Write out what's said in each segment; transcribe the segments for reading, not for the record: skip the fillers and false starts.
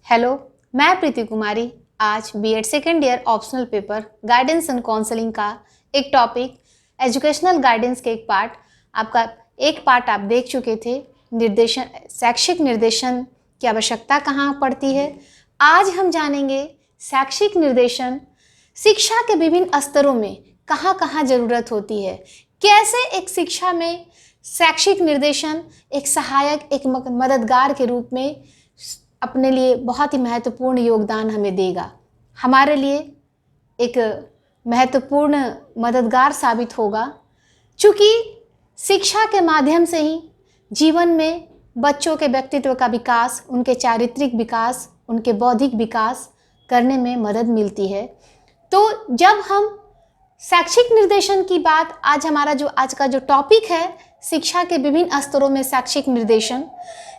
Hello, मैं प्रीति कुमारी आज B Ed second year optional paper guidance and counselling का एक टॉपिक एजुकेशनल गाइडेंस के एक पार्ट आप देख चुके थे। शैक्षिक निर्देशन की आवश्यकता कहाँ पड़ती है। आज हम जानेंगे शैक्षिक निर्देशन शिक्षा के विभिन्न स्तरों में कहाँ कहाँ ज़रूरत होती है, कैसे एक शिक्षा में शैक्षिक निर्देशन एक सहायक एक मददगार के रूप में अपने लिए बहुत ही महत्वपूर्ण योगदान हमें देगा, हमारे लिए एक महत्वपूर्ण मददगार साबित होगा। चूँकि शिक्षा के माध्यम से ही जीवन में बच्चों के व्यक्तित्व का विकास, उनके चारित्रिक विकास, उनके बौद्धिक विकास करने में मदद मिलती है। तो जब हम शैक्षिक निर्देशन की बात, आज का जो टॉपिक है शिक्षा के विभिन्न स्तरों में शैक्षिक निर्देशन,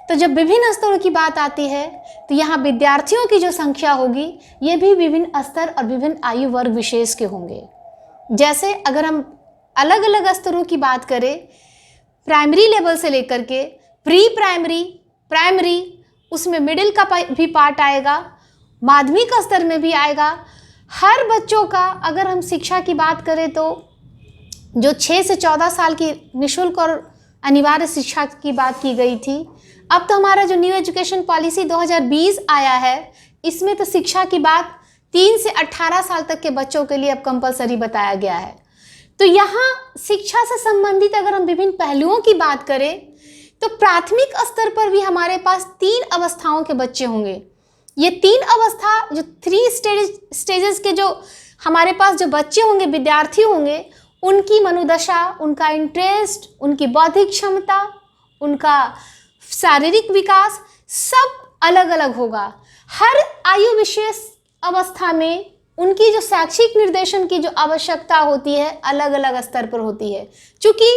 तो जब विभिन्न स्तरों की बात आती है तो यहाँ विद्यार्थियों की जो संख्या होगी ये भी विभिन्न स्तर और विभिन्न आयु वर्ग विशेष के होंगे। जैसे अगर हम अलग अलग स्तरों की बात करें, प्राइमरी लेवल से लेकर के प्री प्राइमरी, प्राइमरी, उसमें मिडिल का भी पार्ट आएगा, माध्यमिक स्तर में भी आएगा। हर बच्चों का अगर हम शिक्षा की बात करें तो जो 6 से 14 साल की निःशुल्क और अनिवार्य शिक्षा की बात की गई थी, अब तो हमारा जो न्यू एजुकेशन पॉलिसी 2020 आया है, इसमें तो शिक्षा की बात 3 से 18 साल तक के बच्चों के लिए अब कंपलसरी बताया गया है। तो यहाँ शिक्षा से संबंधित अगर हम विभिन्न पहलुओं की बात करें तो प्राथमिक स्तर पर भी हमारे पास 3 अवस्थाओं के बच्चे होंगे। ये 3 अवस्था जो 3 स्टेजेस के जो हमारे पास जो बच्चे होंगे, विद्यार्थी होंगे, उनकी मनोदशा, उनका इंटरेस्ट, उनकी बौद्धिक क्षमता, उनका शारीरिक विकास सब अलग अलग होगा। हर आयु विशेष अवस्था में उनकी जो शैक्षिक निर्देशन की जो आवश्यकता होती है अलग अलग स्तर पर होती है। क्योंकि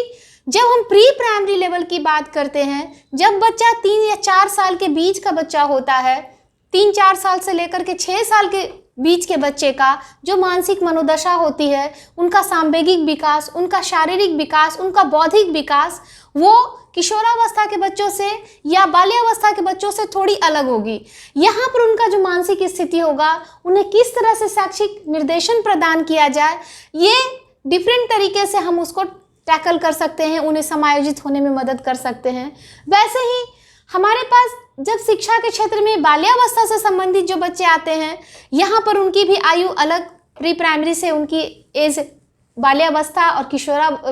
जब हम प्री प्राइमरी लेवल की बात करते हैं, जब बच्चा 3 या 4 साल के बीच का बच्चा होता है, 3-4 साल से लेकर के 6 साल के बीच के बच्चे का जो मानसिक मनोदशा होती है, उनका सांवेगिक विकास, उनका शारीरिक विकास, उनका बौद्धिक विकास, वो किशोरावस्था के बच्चों से या बाल्यावस्था के बच्चों से थोड़ी अलग होगी। यहाँ पर उनका जो मानसिक स्थिति होगा, उन्हें किस तरह से शैक्षिक निर्देशन प्रदान किया जाए, ये डिफरेंट तरीके से हम उसको टैकल कर सकते हैं, उन्हें समायोजित होने में मदद कर सकते हैं। वैसे ही हमारे पास जब शिक्षा के क्षेत्र में बाल्यावस्था से संबंधित जो बच्चे आते हैं, यहाँ पर उनकी भी आयु अलग, प्री प्राइमरी से उनकी एज बाल्यावस्था और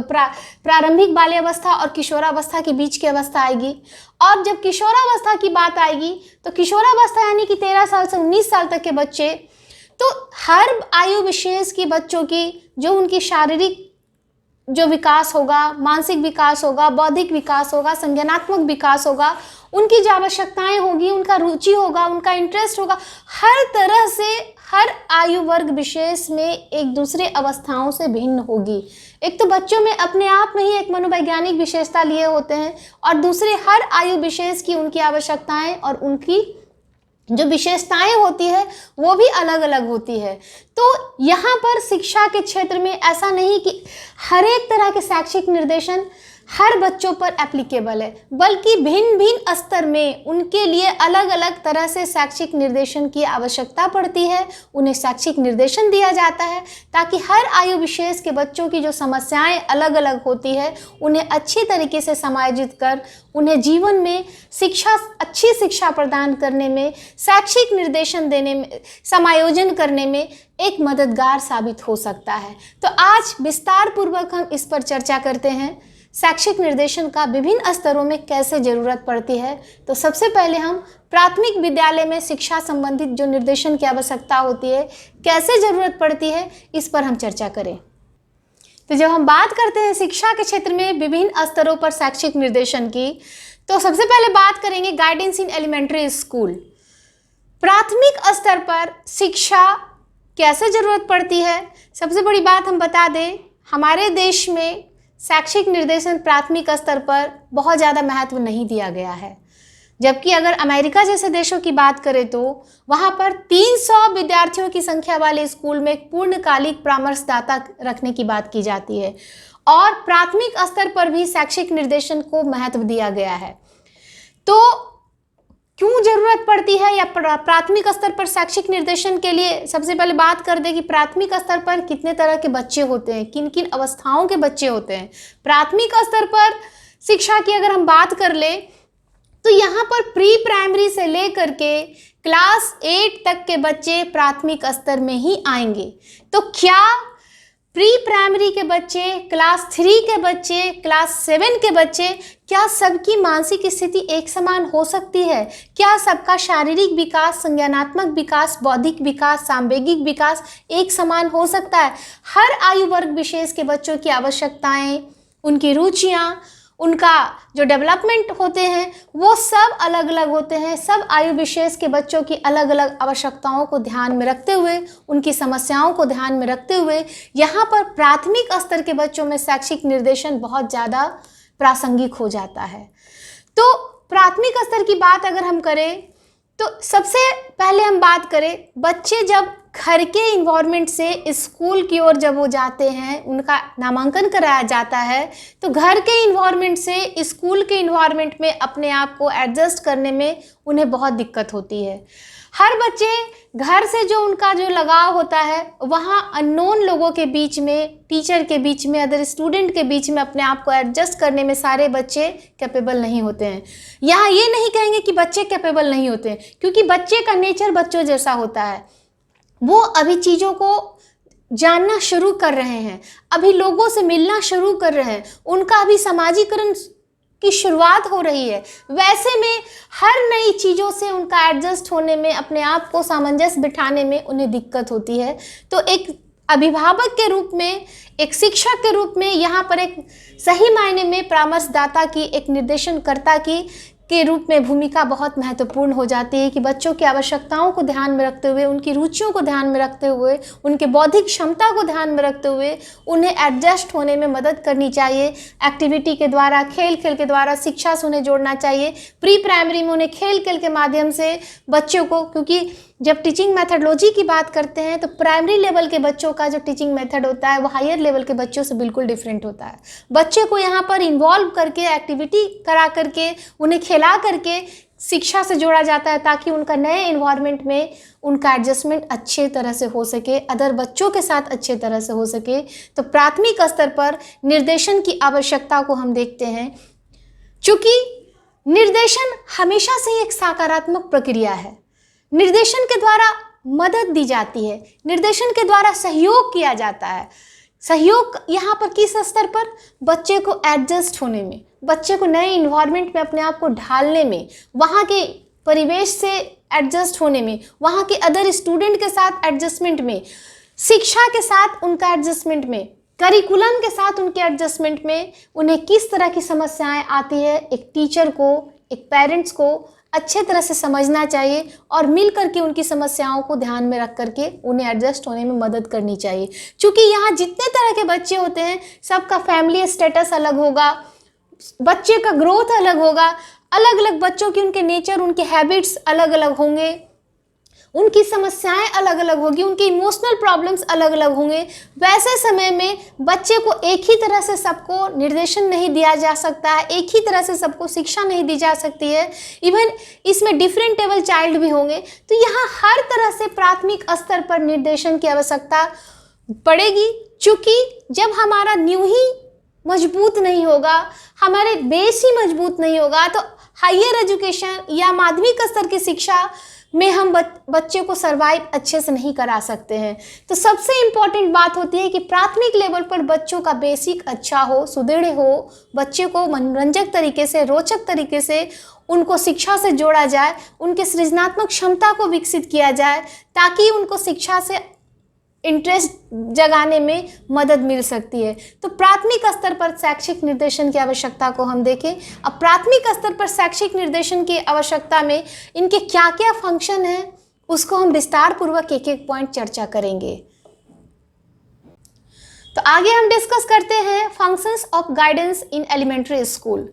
प्रारंभिक बाल्यावस्था और किशोरावस्था के बीच की अवस्था आएगी। और जब किशोरावस्था की बात आएगी तो किशोरावस्था यानी कि 13 साल से 19 साल तक के बच्चे, तो हर आयु विशेष के बच्चों की जो उनकी शारीरिक जो विकास होगा, मानसिक विकास होगा, बौद्धिक विकास होगा, संज्ञानात्मक विकास होगा, उनकी जो आवश्यकताएं होगी, उनका रुचि होगा, उनका इंटरेस्ट होगा, हर तरह से हर आयु वर्ग विशेष में एक दूसरे अवस्थाओं से भिन्न होगी। एक तो बच्चों में अपने आप में ही एक मनोवैज्ञानिक विशेषता लिए होते हैं और दूसरे हर आयु विशेष की उनकी आवश्यकताएं और उनकी जो विशेषताएं होती है वो भी अलग अलग होती है। तो यहाँ पर शिक्षा के क्षेत्र में ऐसा नहीं कि हर एक तरह के शैक्षिक निर्देशन हर बच्चों पर एप्लीकेबल है, बल्कि भिन्न भिन्न स्तर में उनके लिए अलग अलग तरह से शैक्षिक निर्देशन की आवश्यकता पड़ती है। उन्हें शैक्षिक निर्देशन दिया जाता है ताकि हर आयु विशेष के बच्चों की जो समस्याएं अलग अलग होती है उन्हें अच्छी तरीके से समायोजित कर उन्हें जीवन में अच्छी शिक्षा प्रदान करने में, शैक्षिक निर्देशन देने में, समायोजन करने में एक मददगार साबित हो सकता है। तो आज विस्तार पूर्वक हम इस पर चर्चा करते हैं, शैक्षिक निर्देशन का विभिन्न स्तरों में कैसे ज़रूरत पड़ती है। तो सबसे पहले हम प्राथमिक विद्यालय में शिक्षा संबंधित जो निर्देशन की आवश्यकता होती है, कैसे ज़रूरत पड़ती है, इस पर हम चर्चा करें। तो जब हम बात करते हैं शिक्षा के क्षेत्र में विभिन्न स्तरों पर शैक्षिक निर्देशन की, तो सबसे पहले बात करेंगे गाइडेंस इन एलिमेंट्री स्कूल। प्राथमिक स्तर पर शिक्षा कैसे ज़रूरत पड़ती है। सबसे बड़ी बात हम बता दें, हमारे देश में शैक्षिक निर्देशन प्राथमिक स्तर पर बहुत ज़्यादा महत्व नहीं दिया गया है, जबकि अगर अमेरिका जैसे देशों की बात करें तो वहाँ पर 300 विद्यार्थियों की संख्या वाले स्कूल में एक पूर्णकालिक परामर्शदाता रखने की बात की जाती है और प्राथमिक स्तर पर भी शैक्षिक निर्देशन को महत्व दिया गया है। तो क्यों जरूरत पड़ती है या प्राथमिक स्तर पर शैक्षिक निर्देशन के लिए सबसे पहले बात कर दे कि प्राथमिक स्तर पर कितने तरह के बच्चे होते हैं, किन किन अवस्थाओं के बच्चे होते हैं। प्राथमिक स्तर पर शिक्षा की अगर हम बात कर ले तो यहाँ पर प्री प्राइमरी से लेकर के क्लास 8 तक के बच्चे प्राथमिक स्तर में ही आएंगे। तो क्या प्री प्राइमरी के बच्चे, क्लास 3 के बच्चे, क्लास 7 के बच्चे, क्या सबकी मानसिक स्थिति एक समान हो सकती है? क्या सबका शारीरिक विकास, संज्ञानात्मक विकास, बौद्धिक विकास, सांवेगिक विकास एक समान हो सकता है? हर आयु वर्ग विशेष के बच्चों की आवश्यकताएं, उनकी रुचियां, उनका जो डेवलपमेंट होते हैं वो सब अलग अलग होते हैं। सब आयु विशेष के बच्चों की अलग अलग आवश्यकताओं को ध्यान में रखते हुए, उनकी समस्याओं को ध्यान में रखते हुए यहाँ पर प्राथमिक स्तर के बच्चों में शैक्षिक निर्देशन बहुत ज़्यादा प्रासंगिक हो जाता है। तो प्राथमिक स्तर की बात अगर हम करें तो सबसे पहले हम बात करें, बच्चे जब घर के इन्वायरमेंट से स्कूल की ओर जब वो जाते हैं, उनका नामांकन कराया जाता है, तो घर के इन्वायरमेंट से स्कूल के इन्वायरमेंट में अपने आप को एडजस्ट करने में उन्हें बहुत दिक्कत होती है। हर बच्चे घर से जो उनका जो लगाव होता है वहाँ अननोन लोगों के बीच में, टीचर के बीच में, अदर स्टूडेंट के बीच में अपने आप को एडजस्ट करने में सारे बच्चे कैपेबल नहीं होते हैं। यहाँ ये नहीं कहेंगे कि बच्चे कैपेबल नहीं होते हैं, क्योंकि बच्चे का नेचर बच्चों जैसा होता है। वो अभी चीज़ों को जानना शुरू कर रहे हैं, अभी लोगों से मिलना शुरू कर रहे हैं, उनका अभी समाजीकरण की शुरुआत हो रही है। वैसे में हर नई चीज़ों से उनका एडजस्ट होने में, अपने आप को सामंजस्य बिठाने में उन्हें दिक्कत होती है। तो एक अभिभावक के रूप में, एक शिक्षक के रूप में यहाँ पर एक सही मायने में परामर्शदाता की, एक निर्देशनकर्ता की के रूप में भूमिका बहुत महत्वपूर्ण हो जाती है कि बच्चों की आवश्यकताओं को ध्यान में रखते हुए, उनकी रुचियों को ध्यान में रखते हुए, उनके बौद्धिक क्षमता को ध्यान में रखते हुए उन्हें एडजस्ट होने में मदद करनी चाहिए। एक्टिविटी के द्वारा, खेल खेल के द्वारा शिक्षा से उन्हें जोड़ना चाहिए। प्री प्राइमरी में उन्हें खेल खेल के माध्यम से बच्चों को, क्योंकि जब टीचिंग मेथडोलॉजी की बात करते हैं तो प्राइमरी लेवल के बच्चों का जो टीचिंग मेथड होता है वो हायर लेवल के बच्चों से बिल्कुल डिफरेंट होता है। बच्चे को यहाँ पर इन्वॉल्व करके, एक्टिविटी करा करके, उन्हें खिला करके शिक्षा से जोड़ा जाता है, ताकि उनका नए इन्वायरमेंट में उनका एडजस्टमेंट अच्छे तरह से हो सके, अदर बच्चों के साथ अच्छे तरह से हो सके। तो प्राथमिक स्तर पर निर्देशन की आवश्यकता को हम देखते हैं। चूँकि निर्देशन हमेशा से ही एक सकारात्मक प्रक्रिया है। निर्देशन के द्वारा मदद दी जाती है, निर्देशन के द्वारा सहयोग किया जाता है। सहयोग यहाँ पर किस स्तर पर? बच्चे को एडजस्ट होने में, बच्चे को नए इन्वायरमेंट में अपने आप को ढालने में, वहाँ के परिवेश से एडजस्ट होने में, वहाँ के अदर स्टूडेंट के साथ एडजस्टमेंट में, शिक्षा के साथ उनका एडजस्टमेंट में, करिकुलम के साथ उनके एडजस्टमेंट में उन्हें किस तरह की समस्याएं आती है, एक टीचर को, एक पेरेंट्स को अच्छे तरह से समझना चाहिए और मिल करके उनकी समस्याओं को ध्यान में रख करके उन्हें एडजस्ट होने में मदद करनी चाहिए। क्योंकि यहाँ जितने तरह के बच्चे होते हैं सबका फैमिली स्टेटस अलग होगा, बच्चे का ग्रोथ अलग होगा, अलग अलग बच्चों की, उनके नेचर, उनके हैबिट्स अलग अलग होंगे, उनकी समस्याएं अलग अलग होगी, उनकी इमोशनल प्रॉब्लम्स अलग अलग होंगे। वैसे समय में बच्चे को एक ही तरह से सबको निर्देशन नहीं दिया जा सकता है, एक ही तरह से सबको शिक्षा नहीं दी जा सकती है। इवन इसमें डिफरेंटेबल चाइल्ड भी होंगे। तो यहाँ हर तरह से प्राथमिक स्तर पर निर्देशन की आवश्यकता पड़ेगी। चूँकि जब हमारा न्यू ही मजबूत नहीं होगा, हमारे बेस ही मजबूत नहीं होगा, तो हायर एजुकेशन या माध्यमिक स्तर की शिक्षा में हम बच्चे को सर्वाइव अच्छे से नहीं करा सकते हैं। तो सबसे इम्पॉर्टेंट बात होती है कि प्राथमिक लेवल पर बच्चों का बेसिक अच्छा हो, सुदृढ़ हो, बच्चे को मनोरंजक तरीके से, रोचक तरीके से उनको शिक्षा से जोड़ा जाए, उनके सृजनात्मक क्षमता को विकसित किया जाए, ताकि उनको शिक्षा से इंटरेस्ट जगाने में मदद मिल सकती है। तो प्राथमिक स्तर पर शैक्षिक निर्देशन की आवश्यकता को हम देखें। अब प्राथमिक स्तर पर शैक्षिक निर्देशन की आवश्यकता में इनके क्या क्या फंक्शन हैं उसको हम विस्तार पूर्वक एक एक पॉइंट चर्चा करेंगे। तो आगे हम डिस्कस करते हैं functions of guidance in elementary school.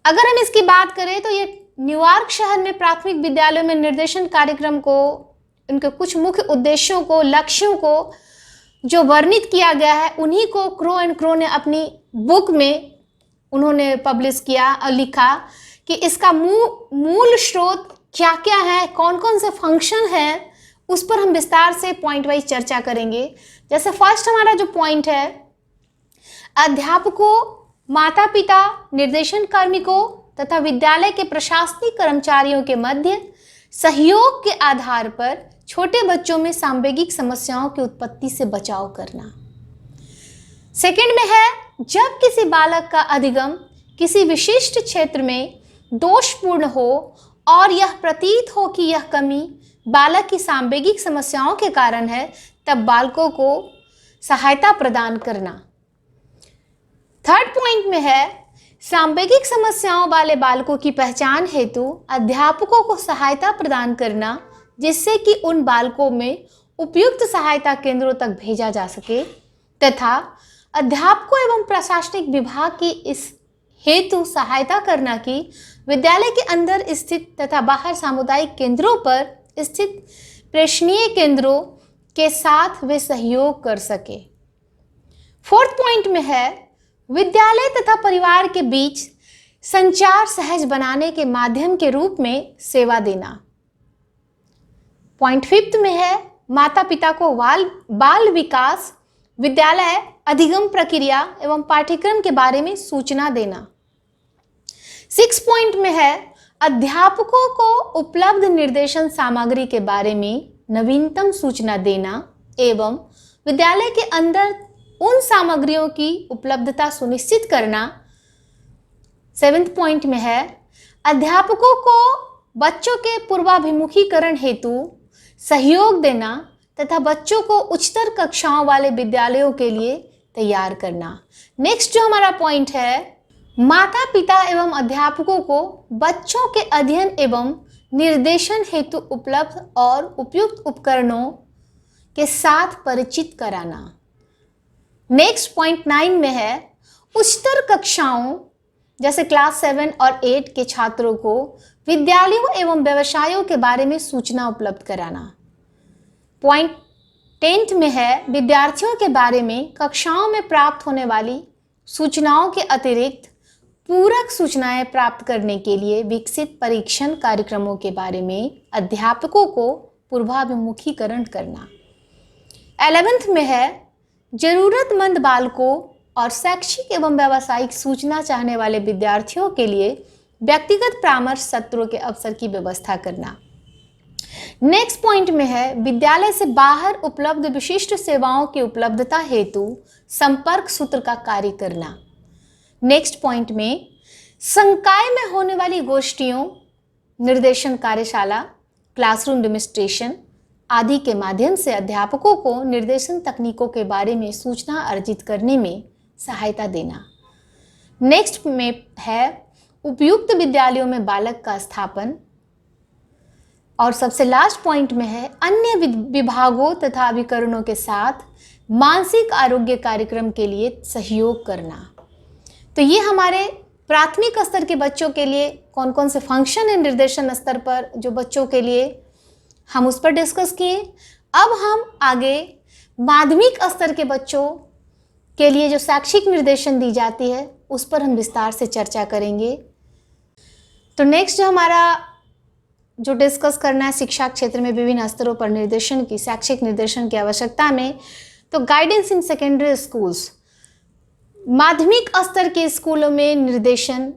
अगर हम इसकी बात करें तो ये न्यूयॉर्क शहर में प्राथमिक विद्यालयों में निर्देशन कार्यक्रम को, उनके कुछ मुख्य उद्देश्यों को, लक्ष्यों को जो वर्णित किया गया है, उन्हीं को क्रो एंड क्रो ने अपनी बुक में उन्होंने पब्लिश किया और लिखा कि इसका मूल स्रोत क्या क्या है, कौन कौन से फंक्शन है, उस पर हम विस्तार से पॉइंट वाइज चर्चा करेंगे। जैसे फर्स्ट हमारा जो पॉइंट है, अध्यापकों, माता पिता, निर्देशन कार्मिकों तथा विद्यालय के प्रशासनिक कर्मचारियों के मध्य सहयोग के आधार पर छोटे बच्चों में सांवेगिक समस्याओं की उत्पत्ति से बचाव करना। सेकंड में है, जब किसी बालक का अधिगम किसी विशिष्ट क्षेत्र में दोषपूर्ण हो और यह प्रतीत हो कि यह कमी बालक की सांवेगिक समस्याओं के कारण है, तब बालकों को सहायता प्रदान करना। थर्ड पॉइंट में है, सांवेगिक समस्याओं वाले बालकों की पहचान हेतु अध्यापकों को सहायता प्रदान करना, जिससे कि उन बालकों में उपयुक्त सहायता केंद्रों तक भेजा जा सके, तथा अध्यापकों एवं प्रशासनिक विभाग की इस हेतु सहायता करना कि विद्यालय के अंदर स्थित तथा बाहर सामुदायिक केंद्रों पर स्थित प्रेषणीय केंद्रों के साथ वे सहयोग कर सके। फोर्थ पॉइंट में है, विद्यालय तथा परिवार के बीच संचार सहज बनाने के माध्यम के रूप में सेवा देना। पॉइंट फिफ्थ में है, माता पिता को बाल विकास, विद्यालय अधिगम प्रक्रिया एवं पाठ्यक्रम के बारे में सूचना देना। 6 पॉइंट में है, अध्यापकों को उपलब्ध निर्देशन सामग्री के बारे में नवीनतम सूचना देना एवं विद्यालय के अंदर उन सामग्रियों की उपलब्धता सुनिश्चित करना। 7 पॉइंट में है, अध्यापकों को बच्चों के पूर्वाभिमुखीकरण हेतु सहयोग देना तथा बच्चों को उच्चतर कक्षाओं वाले विद्यालयों के लिए तैयार करना। नेक्स्ट जो हमारा पॉइंट है, माता पिता एवं अध्यापकों को बच्चों के अध्ययन एवं निर्देशन हेतु उपलब्ध और उपयुक्त उपकरणों के साथ परिचित कराना। नेक्स्ट पॉइंट 9 में है, उच्चतर कक्षाओं जैसे क्लास 7 और 8 के छात्रों को विद्यालयों एवं व्यवसायों के बारे में सूचना उपलब्ध कराना। पॉइंट 10 में है, विद्यार्थियों के बारे में कक्षाओं में प्राप्त होने वाली सूचनाओं के अतिरिक्त पूरक सूचनाएं प्राप्त करने के लिए विकसित परीक्षण कार्यक्रमों के बारे में अध्यापकों को पूर्वाभिमुखीकरण करना। 11th में है, जरूरतमंद बालकों और शैक्षिक एवं व्यावसायिक सूचना चाहने वाले विद्यार्थियों के लिए व्यक्तिगत परामर्श सत्रों के अवसर की व्यवस्था करना। नेक्स्ट पॉइंट में है, विद्यालय से बाहर उपलब्ध विशिष्ट सेवाओं की उपलब्धता हेतु संपर्क सूत्र का कार्य करना। नेक्स्ट पॉइंट में, संकाय में होने वाली गोष्ठियों, निर्देशन कार्यशाला, क्लासरूम डेमोन्स्ट्रेशन आदि के माध्यम से अध्यापकों को निर्देशन तकनीकों के बारे में सूचना अर्जित करने में सहायता देना। नेक्स्ट में है, उपयुक्त विद्यालयों में बालक का स्थापन। और सबसे लास्ट पॉइंट में है, अन्य विभागों तथा अभिकरणों के साथ मानसिक आरोग्य कार्यक्रम के लिए सहयोग करना। तो ये हमारे प्राथमिक स्तर के बच्चों के लिए कौन कौन से फंक्शन है निर्देशन स्तर पर जो बच्चों के लिए हम उस पर डिस्कस किए। अब हम आगे माध्यमिक स्तर के बच्चों के लिए जो शैक्षिक निर्देशन दी जाती है उस पर हम विस्तार से चर्चा करेंगे। तो नेक्स्ट हमारा जो डिस्कस करना है शिक्षा क्षेत्र में विभिन्न स्तरों पर निर्देशन की, शैक्षिक निर्देशन की आवश्यकता में, तो गाइडेंस इन सेकेंडरी स्कूल्स, माध्यमिक स्तर के स्कूलों में निर्देशन।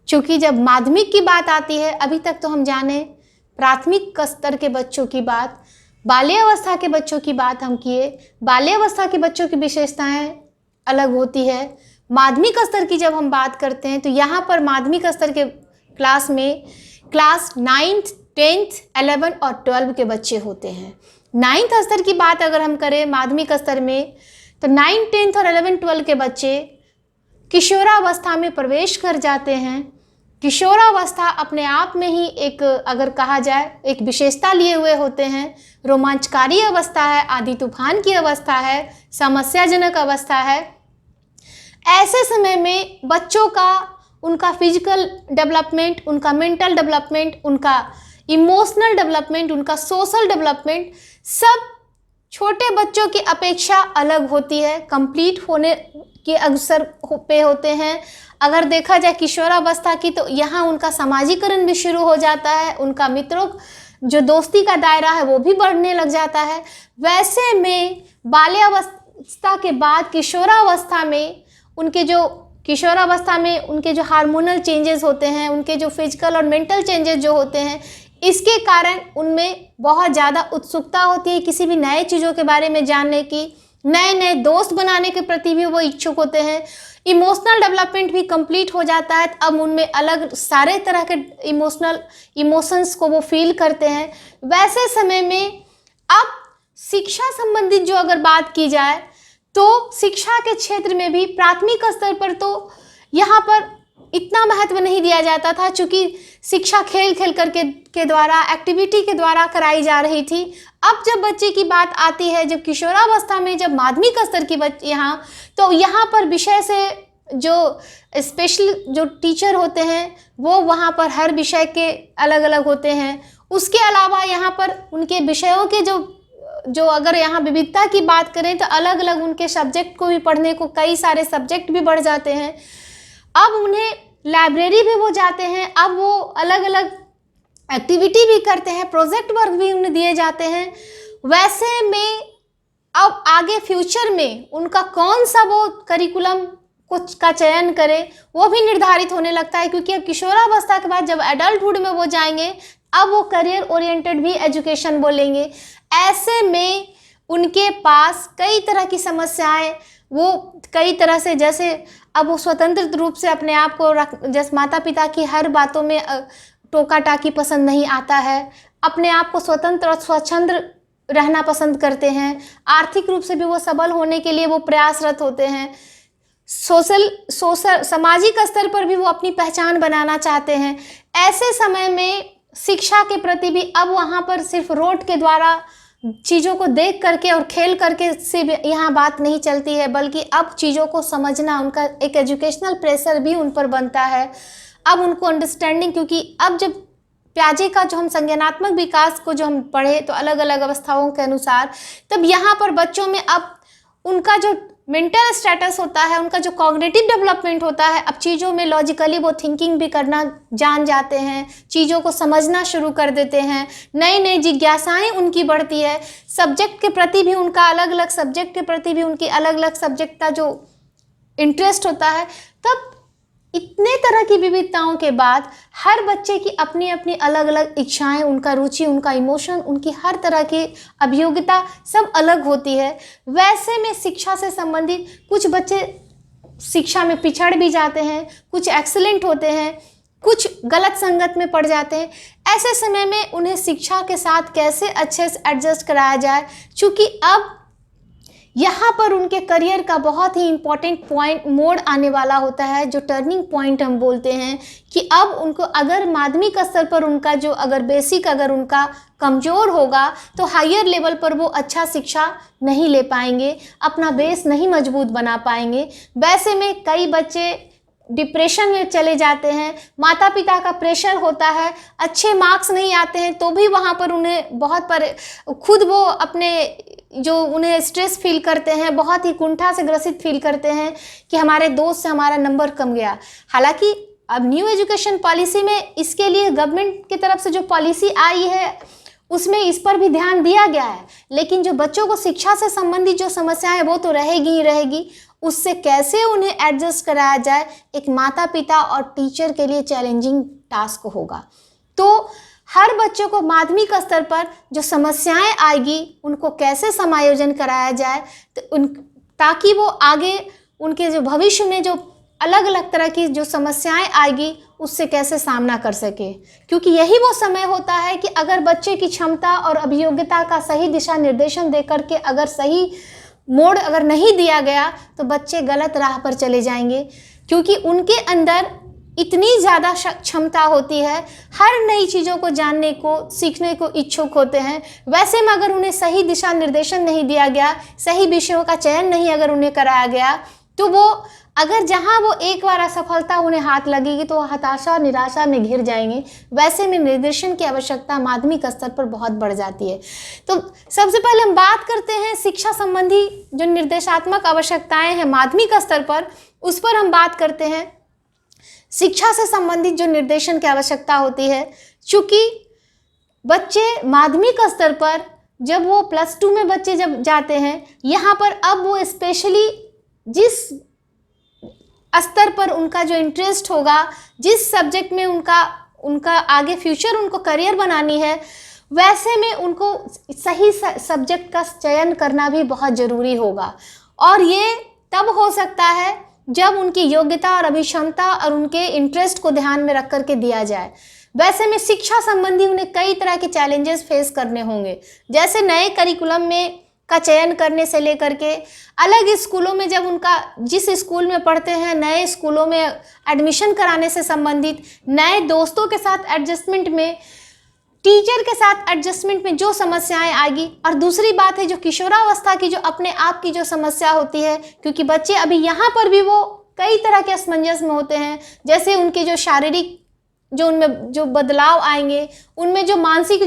चूँकि जब माध्यमिक की बात आती है, अभी तक तो हम जाने प्राथमिक स्तर के बच्चों की बात, बाल्यावस्था के बच्चों की बात हम किए। बाल्यावस्था के बच्चों की विशेषताएं अलग होती है। माध्यमिक स्तर की जब हम बात करते हैं तो यहाँ पर माध्यमिक स्तर के क्लास में क्लास 9th, 10th, 11 और 12 के बच्चे होते हैं। 9th स्तर की बात अगर हम करें माध्यमिक स्तर में, तो 9, 10th और 11, 12 के बच्चे किशोरावस्था में प्रवेश कर जाते हैं। किशोरावस्था अपने आप में ही एक, अगर कहा जाए, एक विशेषता लिए हुए होते हैं। रोमांचकारी अवस्था है, आंधी तूफान की अवस्था है, समस्याजनक अवस्था है। ऐसे समय में बच्चों का, उनका फिजिकल डेवलपमेंट, उनका मेंटल डेवलपमेंट, उनका इमोशनल डेवलपमेंट, उनका सोशल डेवलपमेंट सब छोटे बच्चों की अपेक्षा अलग होती है। कंप्लीट होने के अवसर पे होते हैं। अगर देखा जाए किशोरावस्था की, तो यहाँ उनका समाजीकरण भी शुरू हो जाता है, उनका मित्रों जो दोस्ती का दायरा है वो भी बढ़ने लग जाता है। वैसे में बाल्यावस्था के बाद किशोरावस्था में उनके जो हार्मोनल चेंजेस होते हैं, उनके जो फिजिकल और मेंटल चेंजेस जो होते हैं, इसके कारण उनमें बहुत ज़्यादा उत्सुकता होती है किसी भी नए चीज़ों के बारे में जानने की, नए नए दोस्त बनाने के प्रति भी वो इच्छुक होते हैं। इमोशनल डेवलपमेंट भी कंप्लीट हो जाता है। अब उनमें अलग सारे तरह के इमोशंस को वो फील करते हैं। वैसे समय में अब शिक्षा संबंधित जो अगर बात की जाए, तो शिक्षा के क्षेत्र में भी प्राथमिक स्तर पर तो यहाँ पर इतना महत्व नहीं दिया जाता था, चूँकि शिक्षा खेल खेल करके के द्वारा, एक्टिविटी के द्वारा कराई जा रही थी। अब जब बच्चे की बात आती है, जब किशोरावस्था में, जब माध्यमिक स्तर की यहाँ, तो यहाँ पर विषय से जो स्पेशल जो टीचर होते हैं वो वहाँ पर हर विषय के अलग अलग होते हैं। उसके अलावा यहाँ पर उनके विषयों के जो अगर यहाँ विविधता की बात करें, तो अलग अलग उनके सब्जेक्ट को भी पढ़ने को कई सारे सब्जेक्ट भी बढ़ जाते हैं। अब उन्हें लाइब्रेरी भी वो जाते हैं, अब वो अलग अलग एक्टिविटी भी करते हैं, प्रोजेक्ट वर्क भी उन्हें दिए जाते हैं। वैसे में अब आगे फ्यूचर में उनका कौन सा वो करिकुलम कुछ का चयन करे, वो भी निर्धारित होने लगता है, क्योंकि अब किशोरावस्था के बाद जब एडल्टहुड में वो जाएंगे, अब वो करियर ओरिएंटेड भी एजुकेशन बोलेंगे। ऐसे में उनके पास कई तरह की समस्याएं, वो कई तरह से, जैसे अब वो स्वतंत्र रूप से अपने आप को जैसे माता पिता की हर बातों में टोका टाकी पसंद नहीं आता है, अपने आप को स्वतंत्र और स्वच्छंद रहना पसंद करते हैं। आर्थिक रूप से भी वो सबल होने के लिए वो प्रयासरत होते हैं। सामाजिक स्तर पर भी वो अपनी पहचान बनाना चाहते हैं। ऐसे समय में शिक्षा के प्रति भी अब वहाँ पर सिर्फ रोड के द्वारा चीज़ों को देख करके और खेल करके से यहाँ बात नहीं चलती है, बल्कि अब चीज़ों को समझना, उनका एक एजुकेशनल प्रेशर भी उन पर बनता है। अब उनको अंडरस्टैंडिंग, क्योंकि अब जब प्याजे का जो हम संज्ञानात्मक विकास को जो हम पढ़े, तो अलग अलग अवस्थाओं के अनुसार, तब यहाँ पर बच्चों में अब उनका जो मेंटल स्टेटस होता है, उनका जो कॉग्निटिव डेवलपमेंट होता है, अब चीज़ों में लॉजिकली वो थिंकिंग भी करना जान जाते हैं, चीज़ों को समझना शुरू कर देते हैं, नई नई जिज्ञासाएं उनकी बढ़ती है। सब्जेक्ट के प्रति भी उनका अलग अलग सब्जेक्ट के प्रति भी उनकी अलग अलग सब्जेक्ट का जो इंटरेस्ट होता है। तब इतने तरह की विविधताओं के बाद हर बच्चे की अपनी अपनी अलग अलग इच्छाएं, उनका रुचि, उनका इमोशन, उनकी हर तरह की अभियोग्यता सब अलग होती है। वैसे में शिक्षा से संबंधित कुछ बच्चे शिक्षा में पिछड़ भी जाते हैं, कुछ एक्सीलेंट होते हैं, कुछ गलत संगत में पड़ जाते हैं। ऐसे समय में उन्हें शिक्षा के साथ कैसे अच्छे से एडजस्ट कराया जाए, क्योंकि अब यहाँ पर उनके करियर का बहुत ही इम्पॉर्टेंट पॉइंट मोड़ आने वाला होता है, जो टर्निंग पॉइंट हम बोलते हैं, कि अब उनको अगर माध्यमिक स्तर पर उनका जो अगर बेसिक अगर उनका कमज़ोर होगा, तो हायर लेवल पर वो अच्छा शिक्षा नहीं ले पाएंगे, अपना बेस नहीं मजबूत बना पाएंगे। वैसे में कई बच्चे डिप्रेशन में चले जाते हैं, माता पिता का प्रेशर होता है, अच्छे मार्क्स नहीं आते हैं तो भी वहाँ पर उन्हें खुद वो अपने जो उन्हें स्ट्रेस फील करते हैं, बहुत ही कुंठा से ग्रसित फील करते हैं कि हमारे दोस्त से हमारा नंबर कम गया। हालांकि अब न्यू एजुकेशन पॉलिसी में इसके लिए गवर्नमेंट की तरफ से जो पॉलिसी आई है उसमें इस पर भी ध्यान दिया गया है, लेकिन जो बच्चों को शिक्षा से संबंधित जो समस्याएं वो तो रहेगी ही रहेगी। उससे कैसे उन्हें एडजस्ट कराया जाए, एक माता पिता और टीचर के लिए चैलेंजिंग टास्क होगा। तो हर बच्चे को माध्यमिक स्तर पर जो समस्याएं आएगी उनको कैसे समायोजन कराया जाए, तो ताकि वो आगे उनके जो भविष्य में जो अलग अलग तरह की जो समस्याएं आएगी उससे कैसे सामना कर सके, क्योंकि यही वो समय होता है कि अगर बच्चे की क्षमता और अभियोग्यता का सही दिशा निर्देशन दे करके अगर सही मोड़ अगर नहीं दिया गया तो बच्चे गलत राह पर चले जाएंगे, क्योंकि उनके अंदर इतनी ज़्यादा क्षमता होती है, हर नई चीज़ों को जानने को सीखने को इच्छुक होते हैं। वैसे में अगर उन्हें सही दिशा निर्देशन नहीं दिया गया, सही विषयों का चयन नहीं अगर उन्हें कराया गया, तो वो अगर जहां वो एक बार असफलता उन्हें हाथ लगेगी तो हताशा और निराशा में घिर जाएंगे। वैसे में निर्देशन की आवश्यकता माध्यमिक स्तर पर बहुत बढ़ जाती है। तो सबसे पहले हम बात करते हैं शिक्षा संबंधी जो निर्देशात्मक आवश्यकताएं हैं माध्यमिक स्तर पर, उस पर हम बात करते हैं। शिक्षा से संबंधित जो निर्देशन की आवश्यकता होती है, चूंकि बच्चे माध्यमिक स्तर पर जब वो +2 में बच्चे जब जाते हैं, यहाँ पर अब वो स्पेशली जिस स्तर पर उनका जो इंटरेस्ट होगा, जिस सब्जेक्ट में उनका आगे फ्यूचर उनको करियर बनानी है, वैसे में उनको सही सब्जेक्ट का चयन करना भी बहुत ज़रूरी होगा। और ये तब हो सकता है जब उनकी योग्यता और अभिक्षमता और उनके इंटरेस्ट को ध्यान में रख करके दिया जाए। वैसे में शिक्षा संबंधी उन्हें कई तरह के चैलेंजेस फेस करने होंगे, जैसे नए करिकुलम में का चयन करने से लेकर के अलग स्कूलों में जब उनका जिस स्कूल में पढ़ते हैं नए स्कूलों में एडमिशन कराने से संबंधित, नए दोस्तों के साथ एडजस्टमेंट में, टीचर के साथ एडजस्टमेंट में जो समस्याएं आएगी। और दूसरी बात है जो किशोरावस्था की जो अपने आप की जो समस्या होती है, क्योंकि बच्चे अभी यहाँ पर भी वो कई तरह के असमंजस में होते हैं, जैसे उनके जो शारीरिक जो उनमें जो बदलाव आएंगे, उनमें जो मानसिक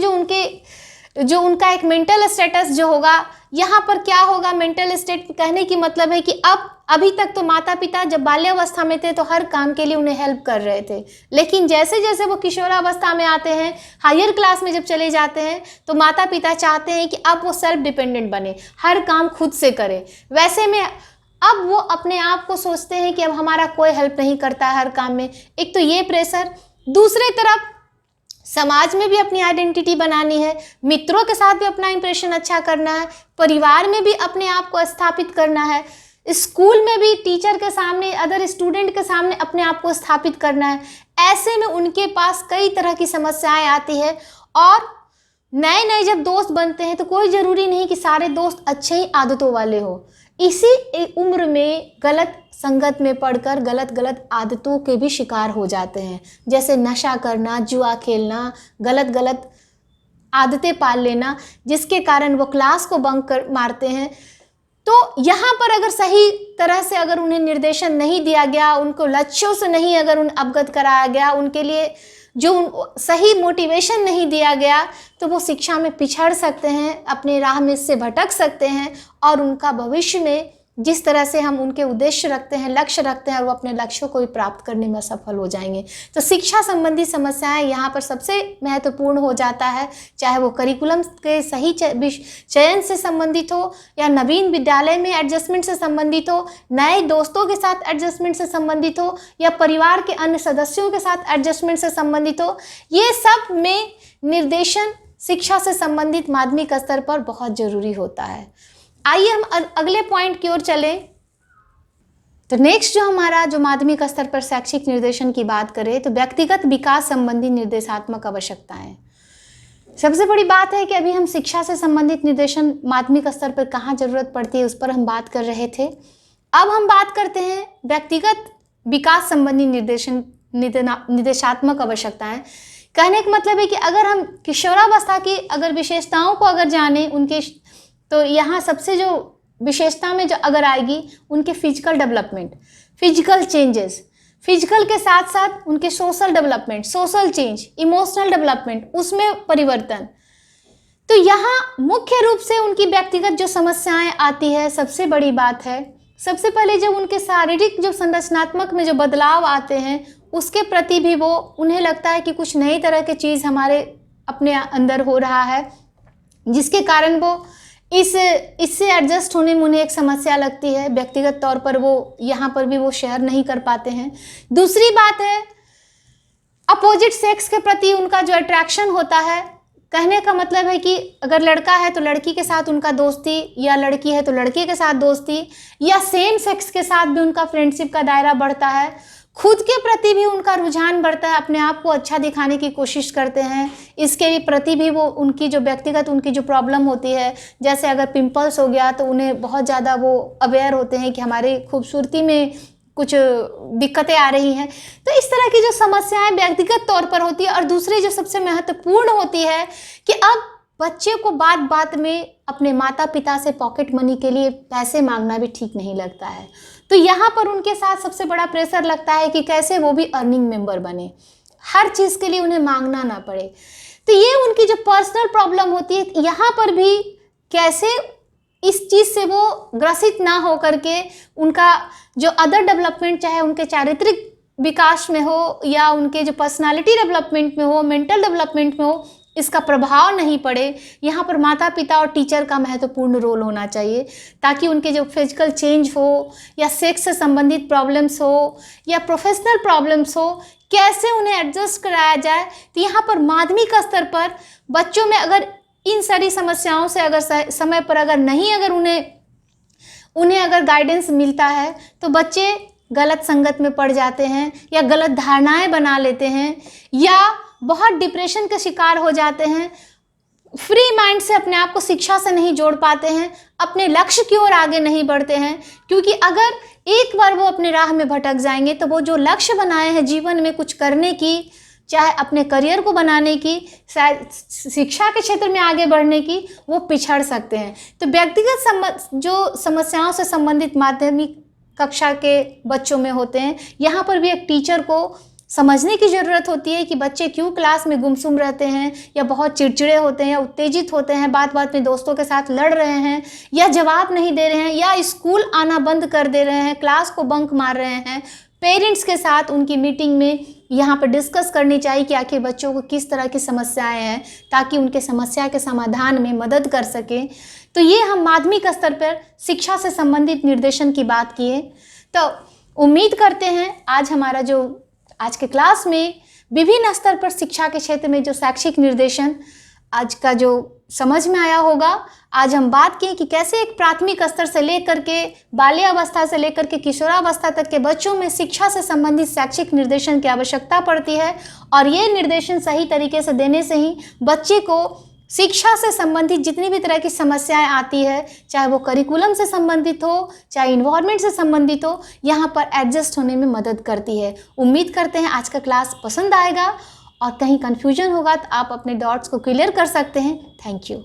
जो उनका एक मेंटल स्टेटस जो होगा, यहाँ पर क्या होगा, मेंटल स्टेट कहने की मतलब है कि अब अभी तक तो माता पिता जब बाल्यावस्था में थे तो हर काम के लिए उन्हें हेल्प कर रहे थे, लेकिन जैसे जैसे वो किशोरावस्था में आते हैं, हायर क्लास में जब चले जाते हैं, तो माता पिता चाहते हैं कि अब वो सेल्फ डिपेंडेंट बने, हर काम खुद से करे। वैसे में अब वो अपने आप को सोचते हैं कि अब हमारा कोई हेल्प नहीं करता है हर काम में। एक तो ये प्रेशर, दूसरे तरफ समाज में भी अपनी आइडेंटिटी बनानी है, मित्रों के साथ भी अपना इंप्रेशन अच्छा करना है, परिवार में भी अपने आप को स्थापित करना है, स्कूल में भी टीचर के सामने, अदर स्टूडेंट के सामने अपने आप को स्थापित करना है। ऐसे में उनके पास कई तरह की समस्याएं आती है। और नए नए जब दोस्त बनते हैं तो कोई ज़रूरी नहीं कि सारे दोस्त अच्छे ही आदतों वाले हो। इसी उम्र में गलत संगत में पढ़कर गलत आदतों के भी शिकार हो जाते हैं, जैसे नशा करना, जुआ खेलना, गलत आदतें पाल लेना, जिसके कारण वो क्लास को बंक कर मारते हैं। तो यहाँ पर अगर सही तरह से अगर उन्हें निर्देशन नहीं दिया गया, उनको लक्ष्यों से नहीं अगर उन अवगत कराया गया, उनके लिए जो सही मोटिवेशन नहीं दिया गया, तो वो शिक्षा में पिछड़ सकते हैं, अपने राह में से भटक सकते हैं, और उनका भविष्य में जिस तरह से हम उनके उद्देश्य रखते हैं, लक्ष्य रखते हैं, वो अपने लक्ष्यों को भी प्राप्त करने में सफल हो जाएंगे। तो शिक्षा संबंधी समस्याएं यहाँ पर सबसे महत्वपूर्ण हो जाता है, चाहे वो करिकुलम के सही चयन से संबंधित हो, या नवीन विद्यालय में एडजस्टमेंट से संबंधित हो, नए दोस्तों के साथ एडजस्टमेंट से संबंधित हो, या परिवार के अन्य सदस्यों के साथ एडजस्टमेंट से संबंधित हो। ये सब में निर्देशन शिक्षा से संबंधित माध्यमिक स्तर पर बहुत जरूरी होता है। आइए हम अगले पॉइंट की ओर चलें। तो नेक्स्ट जो हमारा जो माध्यमिक स्तर पर शैक्षिक निर्देशन की बात करें तो व्यक्तिगत विकास संबंधी निर्देशात्मक आवश्यकताएं। सबसे बड़ी बात है कि अभी हम शिक्षा से संबंधित निर्देशन माध्यमिक स्तर पर कहाँ जरूरत पड़ती है उस पर हम बात कर रहे थे। अब हम बात करते हैं व्यक्तिगत विकास संबंधी निर्देशात्मक आवश्यकताएं। कहने का मतलब है कि अगर हम किशोरावस्था की अगर विशेषताओं को अगर जाने उनके, तो यहाँ सबसे जो विशेषता में जो अगर आएगी उनके physical development, physical changes, physical के साथ साथ उनके social development, social change, emotional development, उसमें परिवर्तन। तो यहाँ मुख्य रूप से उनकी व्यक्तिगत जो समस्याएं आती है, सबसे बड़ी बात है सबसे पहले जब उनके शारीरिक जो संरचनात्मक में जो बदलाव आते हैं उसके प्रति भी वो उन्हें लगता है कि कुछ नई तरह की चीज़ हमारे अपने अंदर हो रहा है, जिसके कारण वो इससे एडजस्ट होने में उन्हें एक समस्या लगती है। व्यक्तिगत तौर पर वो यहाँ पर भी वो शेयर नहीं कर पाते हैं। दूसरी बात है अपोजिट सेक्स के प्रति उनका जो अट्रैक्शन होता है। कहने का मतलब है कि अगर लड़का है तो लड़की के साथ उनका दोस्ती, या लड़की है तो लड़के के साथ दोस्ती, या सेम सेक्स के साथ भी उनका फ्रेंडशिप का दायरा बढ़ता है। खुद के प्रति भी उनका रुझान बढ़ता है, अपने आप को अच्छा दिखाने की कोशिश करते हैं। इसके प्रति भी वो उनकी जो व्यक्तिगत उनकी जो प्रॉब्लम होती है, जैसे अगर पिंपल्स हो गया तो उन्हें बहुत ज़्यादा वो अवेयर होते हैं कि हमारी खूबसूरती में कुछ दिक्कतें आ रही हैं। तो इस तरह की जो समस्याएं व्यक्तिगत तौर पर होती है। और दूसरी जो सबसे महत्वपूर्ण होती है कि अब बच्चे को बात बात में अपने माता पिता से पॉकेट मनी के लिए पैसे मांगना भी ठीक नहीं लगता है। तो यहाँ पर उनके साथ सबसे बड़ा प्रेशर लगता है कि कैसे वो भी अर्निंग मेंबर बने, हर चीज़ के लिए उन्हें मांगना ना पड़े। तो ये उनकी जो पर्सनल प्रॉब्लम होती है, यहाँ पर भी कैसे इस चीज़ से वो ग्रसित ना हो करके उनका जो अदर डेवलपमेंट, चाहे उनके चारित्रिक विकास में हो या उनके जो पर्सनालिटी डेवलपमेंट में हो, मेंटल डेवलपमेंट में हो, इसका प्रभाव नहीं पड़े। यहाँ पर माता पिता और टीचर का महत्वपूर्ण रोल होना चाहिए, ताकि उनके जो फिजिकल चेंज हो या सेक्स से संबंधित प्रॉब्लम्स हो या प्रोफेशनल प्रॉब्लम्स हो, कैसे उन्हें एडजस्ट कराया जाए। तो यहाँ पर माध्यमिक स्तर पर बच्चों में अगर इन सारी समस्याओं से अगर समय पर अगर नहीं अगर उन्हें अगर गाइडेंस मिलता है, तो बच्चे गलत संगत में पड़ जाते हैं या गलत धारणाएं बना लेते हैं या बहुत डिप्रेशन के शिकार हो जाते हैं, फ्री माइंड से अपने आप को शिक्षा से नहीं जोड़ पाते हैं, अपने लक्ष्य की ओर आगे नहीं बढ़ते हैं। क्योंकि अगर एक बार वो अपने राह में भटक जाएंगे तो वो जो लक्ष्य बनाए हैं जीवन में कुछ करने की, चाहे अपने करियर को बनाने की, शायद शिक्षा के क्षेत्र में आगे बढ़ने की, वो पिछड़ सकते हैं। तो व्यक्तिगत जो समस्याओं से संबंधित माध्यमिक कक्षा के बच्चों में होते हैं, यहाँ पर भी एक टीचर को समझने की ज़रूरत होती है कि बच्चे क्यों क्लास में गुमसुम रहते हैं या बहुत चिड़चिड़े होते हैं या उत्तेजित होते हैं, बात बात में दोस्तों के साथ लड़ रहे हैं या जवाब नहीं दे रहे हैं या स्कूल आना बंद कर दे रहे हैं, क्लास को बंक मार रहे हैं। पेरेंट्स के साथ उनकी मीटिंग में यहाँ पर डिस्कस करनी चाहिए कि आखिर बच्चों को किस तरह की समस्याएं हैं, ताकि उनके समस्या के समाधान में मदद कर सकें। तो ये हम माध्यमिक स्तर पर शिक्षा से संबंधित निर्देशन की बात किए। तो उम्मीद करते हैं आज के क्लास में विभिन्न स्तर पर शिक्षा के क्षेत्र में जो शैक्षिक निर्देशन आज का जो समझ में आया होगा। आज हम बात की कि कैसे एक प्राथमिक स्तर से लेकर के बाल्यावस्था से लेकर के किशोरावस्था तक के बच्चों में शिक्षा से संबंधित शैक्षिक निर्देशन की आवश्यकता पड़ती है, और ये निर्देशन सही तरीके से देने से ही बच्चे को शिक्षा से संबंधित जितनी भी तरह की समस्याएं आती है, चाहे वो करिकुलम से संबंधित हो, चाहे इन्वायरमेंट से संबंधित हो, यहाँ पर एडजस्ट होने में मदद करती है। उम्मीद करते हैं आज का क्लास पसंद आएगा, और कहीं कन्फ्यूजन होगा तो आप अपने डाउट्स को क्लियर कर सकते हैं। Thank you.